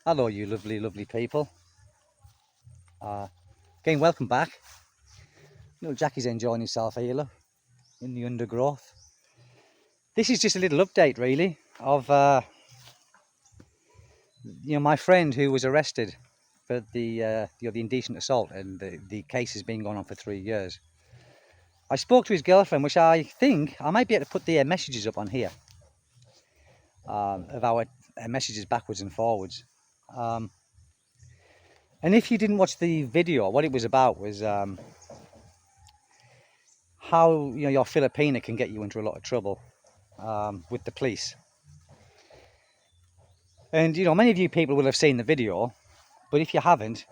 Hello, you lovely, lovely people. Again, welcome back. Little Jackie's enjoying himself here, look, in the undergrowth. This is just a little update, really, of my friend who was arrested for the indecent assault, and the case has been going on for 3 years. I spoke to his girlfriend, which I think I might be able to put the messages up on here of our messages backwards and forwards. And if you didn't watch the video, what it was about was how your Filipina can get you into a lot of trouble with the police. And many of you people will have seen the video, but if you haven't,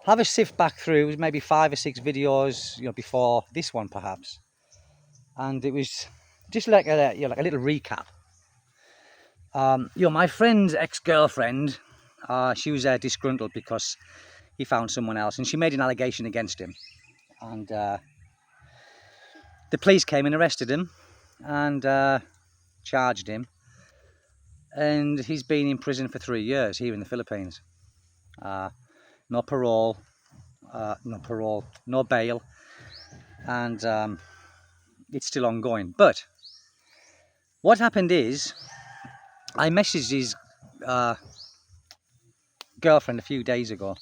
have a sift back through maybe 5 or 6 videos before this one perhaps, and it was just like a little recap. My friend's ex-girlfriend, she was disgruntled because he found someone else, and she made an allegation against him, and the police came and arrested him and charged him, and he's been in prison for 3 years here in the Philippines. No parole, no bail, and it's still ongoing. But what happened is, I messaged his girlfriend a few days ago,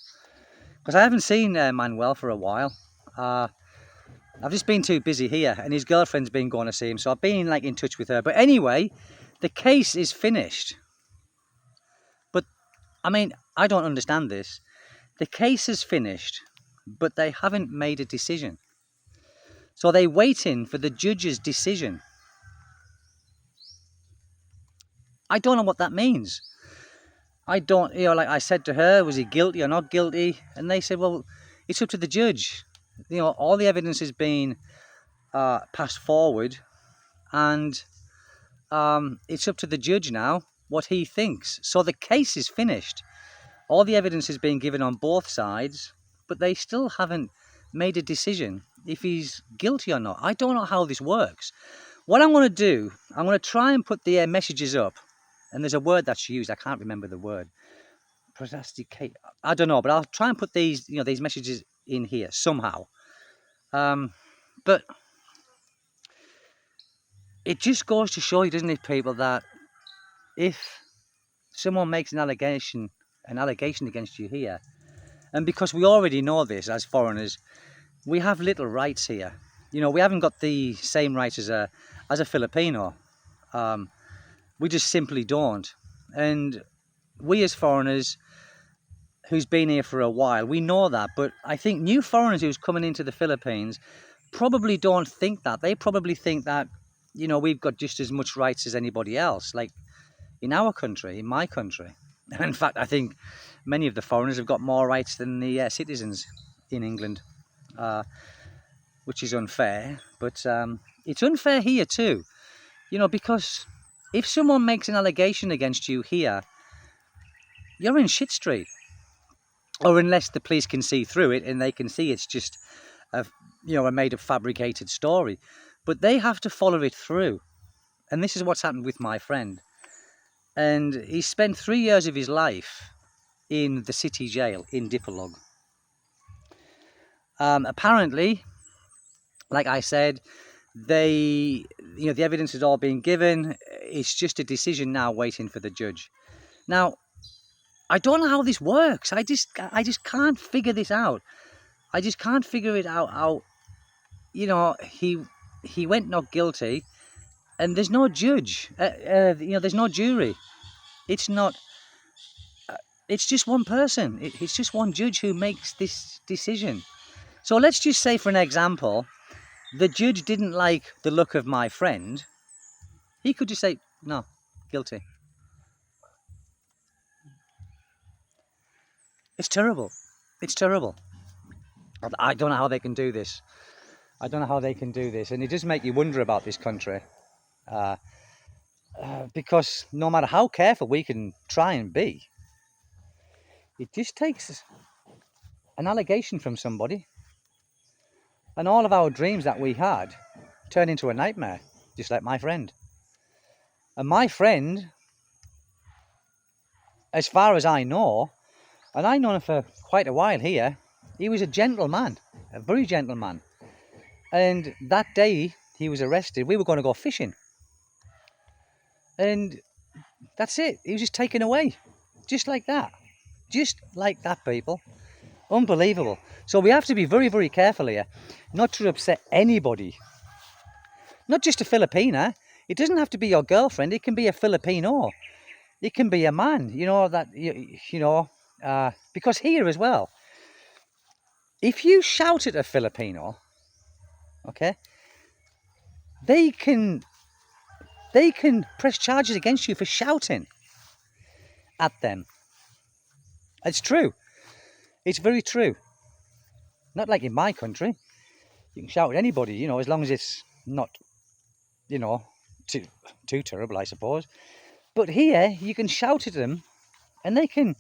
because I haven't seen Manuel for a while. I've just been too busy here, and his girlfriend's been going to see him, so I've been in touch with her. But anyway, the case is finished. But I mean, I don't understand this. The case is finished, but they haven't made a decision. So they're waiting for the judge's decision. I don't know what that means. I don't, like I said to her, was he guilty or not guilty? And they said, well, it's up to the judge. All the evidence has been passed forward, and it's up to the judge now what he thinks. So the case is finished. All the evidence has been given on both sides, but they still haven't made a decision if he's guilty or not. I don't know how this works. What I'm going to do, I'm going to try and put the messages up. And there's a word that's used. I can't remember the word. Prognosticate. I don't know, but I'll try and put these, these messages in here somehow. But it just goes to show you, doesn't it, people, that if someone makes an allegation against you here, and because we already know this as foreigners, we have little rights here. We haven't got the same rights as a Filipino. We just simply don't. And we as foreigners who's been here for a while, we know that. But I think new foreigners who's coming into the Philippines probably don't think that. They probably think that, we've got just as much rights as anybody else, like in our country, in my country. And in fact, I think many of the foreigners have got more rights than the citizens in England, which is unfair. But it's unfair here too, because if someone makes an allegation against you here, you're in shit street. Or unless the police can see through it and they can see it's just a made-up fabricated story. But they have to follow it through. And this is what's happened with my friend. And he spent 3 years of his life in the city jail in Dipolog. Apparently, like I said, the evidence has all been given. It's just a decision now waiting for the judge. Now, I don't know how this works. I just can't figure this out. I just can't figure it out how, he went not guilty, and there's no judge. There's no jury. It's not. It's just one person. It's just one judge who makes this decision. So let's just say, for an example, the judge didn't like the look of my friend. He could just say, no, guilty. It's terrible. It's terrible. I don't know how they can do this. I don't know how they can do this. And it does make you wonder about this country. Because no matter how careful we can try and be, it just takes an allegation from somebody, and all of our dreams that we had turn into a nightmare, just like my friend. And my friend as far as I know, and I've known him for quite a while here, he was a gentleman, a very gentle man. And that day he was arrested, we were going to go fishing. And that's it. He was just taken away. Just like that. Just like that, people. Unbelievable. So we have to be very, very careful here not to upset anybody. Not just a Filipina. It doesn't have to be your girlfriend. It can be a Filipino. It can be a man, because here as well, if you shout at a Filipino, okay, they can press charges against you for shouting at them. It's true. It's very true. Not like in my country. You can shout at anybody, as long as it's not, too terrible, I suppose. But here, you can shout at them, and they can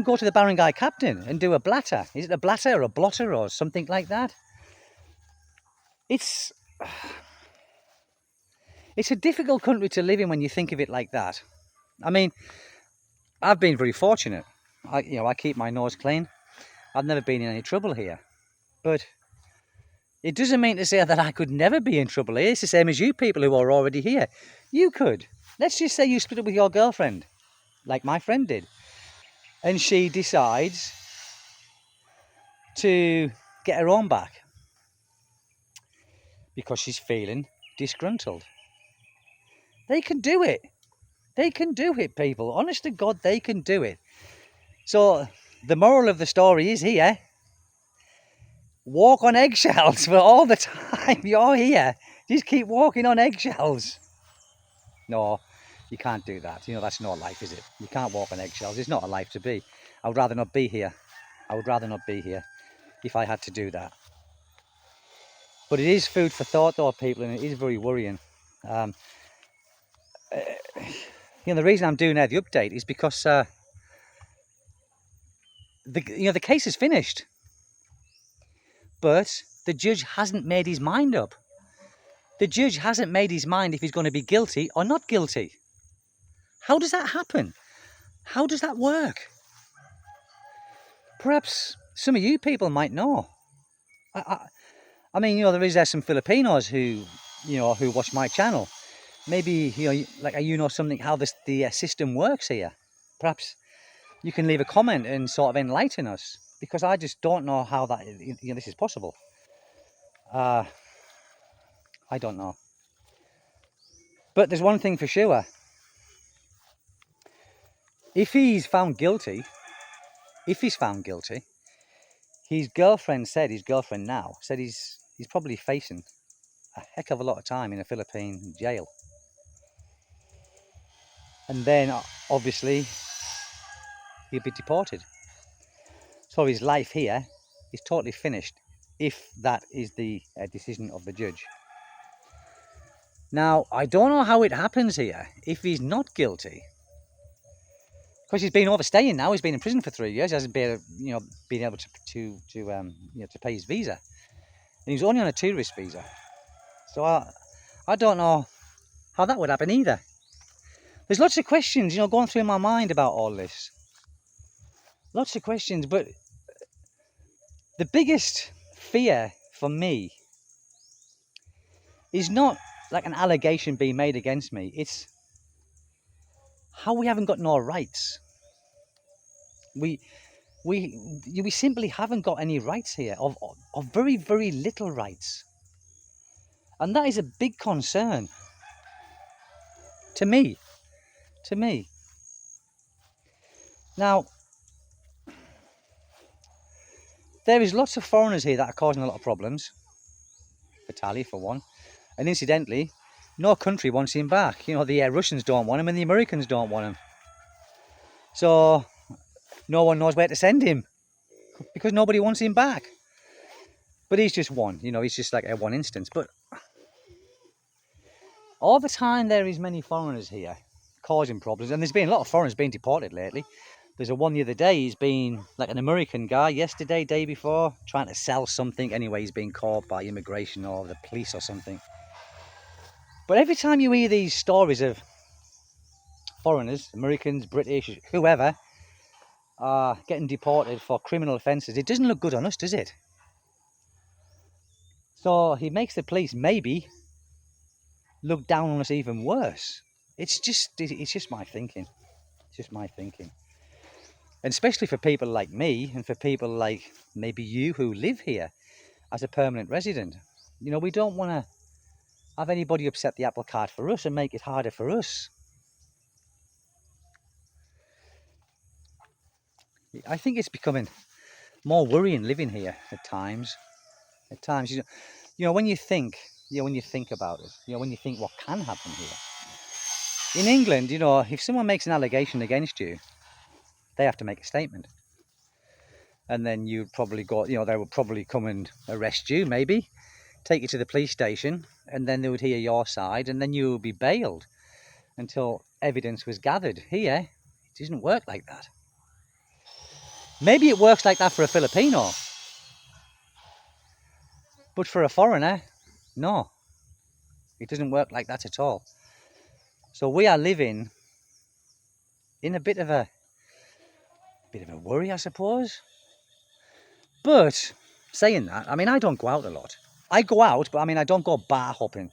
go to the barangay captain and do a blatter. Is it a blatter or a blotter or something like that? It's a difficult country to live in when you think of it like that. I mean, I've been very fortunate. I keep my nose clean. I've never been in any trouble here. But it doesn't mean to say that I could never be in trouble here. It's the same as you people who are already here. You could. Let's just say you split up with your girlfriend, like my friend did. And she decides to get her own back because she's feeling disgruntled. They can do it. They can do it, people. Honest to God, they can do it. So the moral of the story is here. Walk on eggshells for all the time you're here. Just keep walking on eggshells. No, you can't do that. That's not life, is it? You can't walk on eggshells. It's not a life to be. I would rather not be here. I would rather not be here if I had to do that. But it is food for thought, though, people, and it is very worrying. The reason I'm doing the update is because the case is finished. But the judge hasn't made his mind up. The judge hasn't made his mind if he's going to be guilty or not guilty. How does that happen? How does that work? Perhaps some of you people might know. I mean, there's some Filipinos who watch my channel. Maybe, something how the system works here. Perhaps you can leave a comment and sort of enlighten us. Because I just don't know how that this is possible. I don't know. But there's one thing for sure. If he's found guilty, his girlfriend said he's probably facing a heck of a lot of time in a Philippine jail. And then, obviously, he'll be deported. So his life here is totally finished, if that is the decision of the judge. Now, I don't know how it happens here if he's not guilty. Because he's been overstaying now. He's been in prison for 3 years. He hasn't been able to pay his visa. And he's only on a tourist visa. So I don't know how that would happen either. There's lots of questions, going through my mind about all this. Lots of questions, but the biggest fear for me is not like an allegation being made against me. It's how we haven't got no rights. We simply haven't got any rights here, of very, very little rights. And that is a big concern to me. Now, there is lots of foreigners here that are causing a lot of problems. Italy, for one. And incidentally, no country wants him back. The Russians don't want him and the Americans don't want him. So, no one knows where to send him because nobody wants him back. But he's just one, he's just like a one instance. But all the time there is many foreigners here causing problems. And there's been a lot of foreigners being deported lately. There's one the other day, he's been like an American guy yesterday, day before, trying to sell something. Anyway, he's been caught by immigration or the police or something. But every time you hear these stories of foreigners, Americans, British, whoever, are getting deported for criminal offences. It doesn't look good on us, does it? So he makes the police maybe look down on us even worse. It's just my thinking. It's just my thinking. And especially for people like me and for people like maybe you who live here as a permanent resident. You know, we don't want to have anybody upset the apple cart for us and make it harder for us. I think it's becoming more worrying living here at times. At times, you know, when you think about it, you know, when you think what can happen here. In England, you know, if someone makes an allegation against you, they have to make a statement. And then you'd probably go, you know, they would probably come and arrest you, maybe, take you to the police station, and then they would hear your side, and then you would be bailed until evidence was gathered. Here, it doesn't work like that. Maybe it works like that for a Filipino, but for a foreigner, no, it doesn't work like that at all. So we are living in a bit of a worry, I suppose. But saying that, I mean, I don't go out a lot. I go out, but I mean, I don't go bar hopping.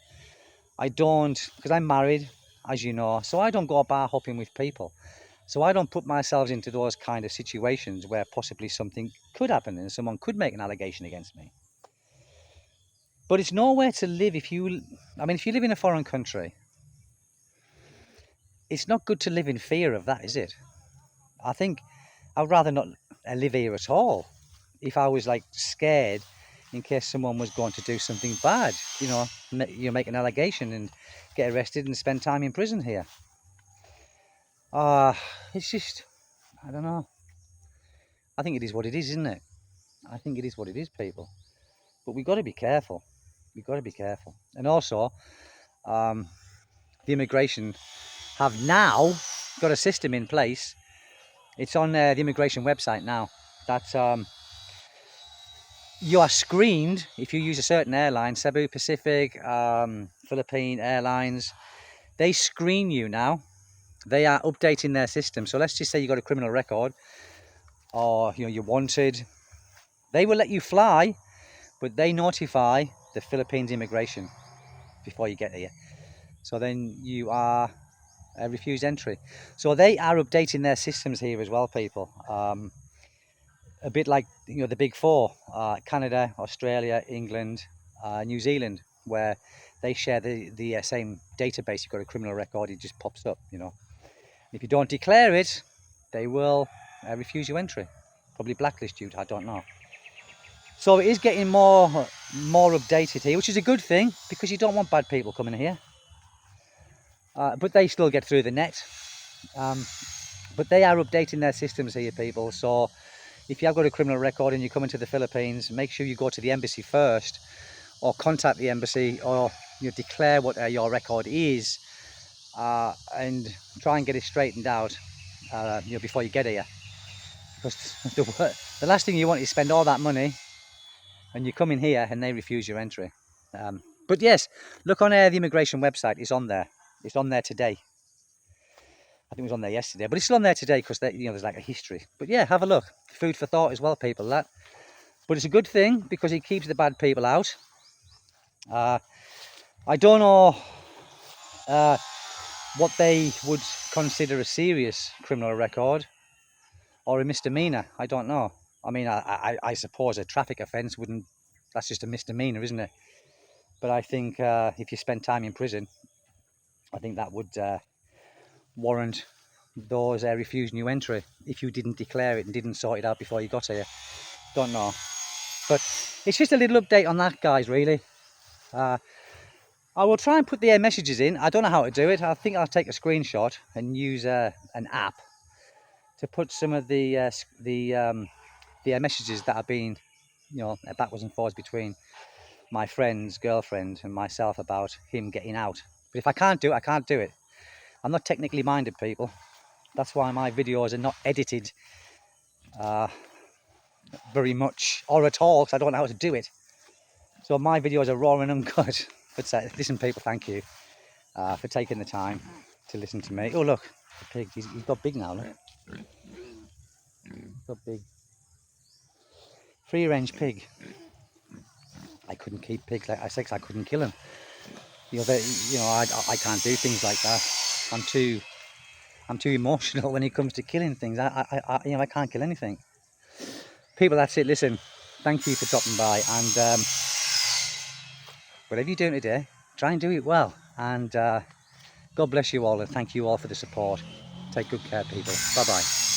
I don't, because I'm married, as you know, so I don't go bar hopping with people. So I don't put myself into those kind of situations where possibly something could happen and someone could make an allegation against me. But it's nowhere to live if you live in a foreign country, it's not good to live in fear of that, is it? I think I'd rather not live here at all if I was like scared in case someone was going to do something bad, you know, make an allegation and get arrested and spend time in prison here. It's just, I don't know. I think it is what it is, isn't it? I think it is what it is, people. But we've got to be careful. We've got to be careful. And also, the immigration have now got a system in place. It's on the immigration website now that you are screened if you use a certain airline, Cebu, Pacific, Philippine Airlines. They screen you now. They are updating their system. So let's just say you got a criminal record, or you know you're wanted. They will let you fly, but they notify the Philippines immigration before you get here. So then you are refused entry. So they are updating their systems here as well, people. A bit like, you know, the big four, Canada, Australia, England, New Zealand, where they share the same database. You've got a criminal record, it just pops up, you know. If you don't declare it, they will refuse you entry, probably blacklist you, I don't know. So it is getting more updated here, which is a good thing because you don't want bad people coming here. But they still get through the net. But they are updating their systems here, people. So if you have got a criminal record and you come into the Philippines, make sure you go to the embassy first, or contact the embassy, or you know, declare what your record is, and try and get it straightened out, you know, before you get here. Because the last thing you want is spend all that money and you come in here and they refuse your entry. But yes, look on the immigration website. It's on there. It's on there today. I think it was on there yesterday, but it's still on there today because you know there's like a history. But yeah, have a look. Food for thought as well, people. That. But it's a good thing because it keeps the bad people out. I don't know what they would consider a serious criminal record or a misdemeanor. I don't know. I mean, I suppose a traffic offence wouldn't. That's just a misdemeanor, isn't it? But I think if you spend time in prison, I think that would warrant those refusing you entry if you didn't declare it and didn't sort it out before you got here. Don't know. But it's just a little update on that, guys, really. I will try and put the messages in. I don't know how to do it. I think I'll take a screenshot and use an app to put some of the messages that have been, you know, backwards and forwards between my friend's girlfriend and myself about him getting out. But if I can't do it, I can't do it. I'm not technically minded, people. That's why my videos are not edited very much or at all, because I don't know how to do it. So my videos are raw and uncut. But listen, people, thank you for taking the time to listen to me. Oh, look, the pigs. He's got big now, look. He's got big. Free range pig. I couldn't keep pigs like I said, 'cause I couldn't kill them. You know, I can't do things like that. I'm too emotional when it comes to killing things. I can't kill anything. People, that's it. Listen, thank you for dropping by, and whatever you're doing today, try and do it well. And God bless you all, and thank you all for the support. Take good care, people. Bye bye.